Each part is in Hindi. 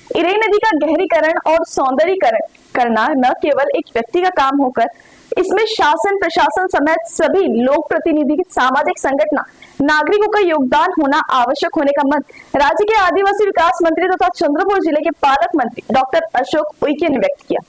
इरई नदी का गहरीकरण और सौंदर्यीकरण करना न केवल एक व्यक्ति का काम होकर इसमें शासन प्रशासन समेत सभी लोक प्रतिनिधि, सामाजिक संगठन, नागरिकों का योगदान होना आवश्यक होने का मत राज्य के आदिवासी विकास मंत्री तथा चंद्रपुर जिले के पालक मंत्री डॉक्टर अशोक उइके ने व्यक्त किया।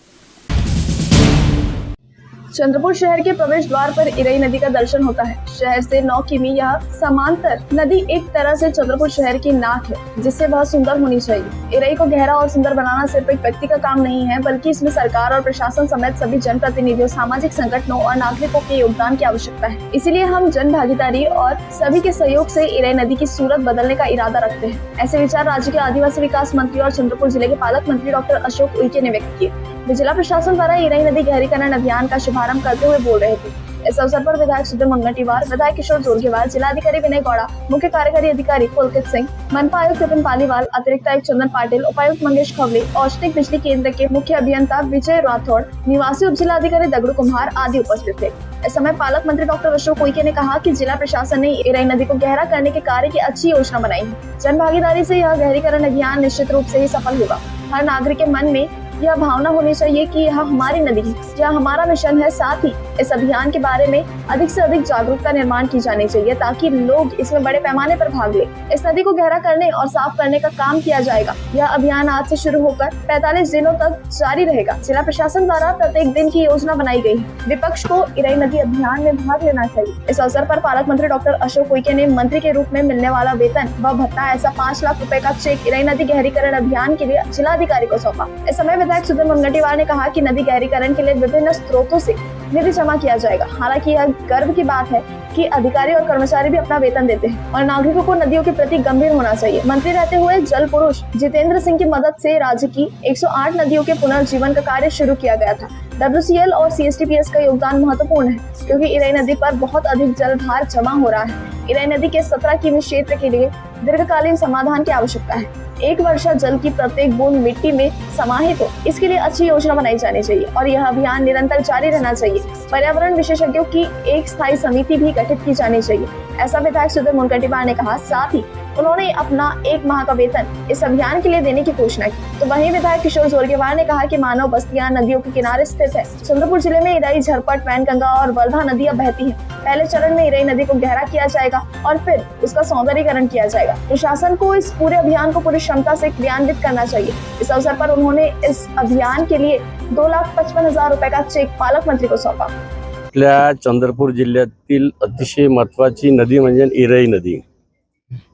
चंद्रपुर शहर के प्रवेश द्वार पर इरई नदी का दर्शन होता है। शहर से 9 किमी यह समांतर नदी एक तरह से चंद्रपुर शहर की नाक है, जिससे वह सुंदर होनी चाहिए। इरई को गहरा और सुंदर बनाना सिर्फ एक व्यक्ति का काम नहीं है, बल्कि इसमें सरकार और प्रशासन समेत सभी जनप्रतिनिधियों, सामाजिक संगठनों और नागरिकों के योगदान की आवश्यकता है। इसीलिए हम जन भागीदारी और सभी के सहयोग से इरई नदी की सूरत बदलने का इरादा रखते हैं। ऐसे विचार राज्य के आदिवासी विकास मंत्री और चंद्रपुर जिले के पालक मंत्री डॉक्टर अशोक उइके ने व्यक्त किए। वे जिला प्रशासन द्वारा इरई नदी गहरीकरण अभियान का शुभारंभ करते हुए बोल रहे थे। इस अवसर पर विधायक सुधीर मुनगंटीवार, विधायक किशोर जोरगेवार, जिलाधिकारी विनय गौड़ा, मुख्य कार्यकारी अधिकारी पुलकित सिंह, मनपा आयुक्त विपिन पालीवाल, अतिरिक्त आयुक्त चंदन पाटिल, उपायुक्त मंगेश खवले, औषधिक बिजली केंद्र के मुख्य अभियंता विजय राठौड़, निवासी उप जिलाधिकारी दगड़ू कुम्हार आदि उपस्थित थे। इस समय पालक मंत्री डॉक्टर अशोक उइके ने कहा कि जिला प्रशासन ने इरई नदी को गहरा करने के कार्य की अच्छी योजना बनाई है। जन भागीदारी से यह गहरीकरण अभियान निश्चित रूप से ही सफल होगा। हर नागरिक के मन में यह भावना होनी चाहिए कि यह हमारी नदी है, यह हमारा मिशन है। साथ ही इस अभियान के बारे में अधिक से अधिक जागरूकता निर्माण की जानी चाहिए, ताकि लोग इसमें बड़े पैमाने पर भाग ले। इस नदी को गहरा करने और साफ करने का काम किया जाएगा। यह अभियान आज से शुरू होकर 45 दिनों तक जारी रहेगा। जिला प्रशासन द्वारा प्रत्येक दिन की योजना बनाई गई है। विपक्ष को इरई नदी अभियान में भाग लेना चाहिए। इस अवसर पर पालक मंत्री डॉक्टर अशोक उइके ने मंत्री के रूप में मिलने वाला वेतन व भत्ता ऐसा 5 लाख रुपए का चेक इरई नदी गहरीकरण अभियान के लिए जिलाधिकारी को सौंपा। इस समय विधायक सुधीर मुनगंटीवार ने कहा कि नदी गहरीकरण के लिए विभिन्न स्रोतों से निधि जमा किया जाएगा। हालांकि यह गर्व की बात है कि अधिकारी और कर्मचारी भी अपना वेतन देते हैं और नागरिकों को नदियों के प्रति गंभीर होना चाहिए। मंत्री रहते हुए जल पुरुष जितेंद्र सिंह की मदद से राज्य की 108 नदियों के पुनर्जीवन का कार्य शुरू किया गया था। WCL और CSTPS का योगदान महत्वपूर्ण है, क्योंकि इरई नदी पर बहुत अधिक जलभार जमा हो रहा है। इरई नदी के 17 किमी क्षेत्र के लिए दीर्घकालीन समाधान की आवश्यकता है। एक वर्षा जल की प्रत्येक बूंद मिट्टी में समाहित हो, इसके लिए अच्छी योजना बनाई जानी चाहिए और यह अभियान निरंतर जारी रहना चाहिए। पर्यावरण विशेषज्ञों की एक स्थायी समिति भी गठित की जानी चाहिए, ऐसा विधायक सुधीर मुनगंटीवार ने कहा। साथ ही उन्होंने अपना 1 माह का वेतन इस अभियान के लिए देने की घोषणा की। तो वहीं विधायक किशोर जोरगेवार ने कहा कि मानव बस्तियां नदियों के किनारे स्थित है। चंद्रपुर जिले में इरई, झरपट, वैनगंगा और वर्धा नदियां बहती हैं। पहले चरण में इरई नदी को गहरा किया जाएगा और फिर उसका सौंदर्यीकरण किया जाएगा। प्रशासन को इस पूरे अभियान को पूरी क्षमता से क्रियान्वित करना चाहिए। इस अवसर पर उन्होंने इस अभियान के लिए 2,55,000 रुपए का चेक पालक मंत्री को सौंपा। आपल्या चंद्रपूर जिल्ह्यातील अतिशय महत्त्वाची नदी म्हणजे इरई नदी.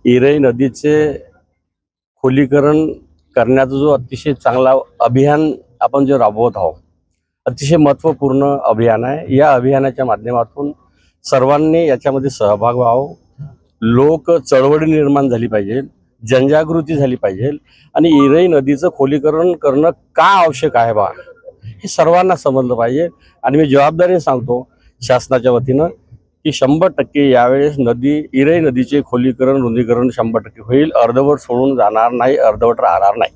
इरई नदीचे खोलीकरण करण्याचा जो अतिशय चांगला अभियान आपण जे राबवत आहोत, अतिशय महत्त्वपूर्ण अभियान आहे। या अभियानाच्या माध्यमातून सर्वांनी याच्यामध्ये सहभाग व्हावा, लोक चळवळी निर्माण झाली पाहिजे, जनजागृती झाली पाहिजे आणि इरई नदीचं खोलीकरण करणं का आवश्यक आहे बा हे सर्वांना समजलं पाहिजे। आणि मी जबाबदारीने सांगतो शासनाच्या वतीनं की 100% यावेळेस इरई नदीचे खोलीकरण, रुंदीकरण 100% होईल। अर्धवट सोडून जाणार नाही, अर्धवट राहणार नाही।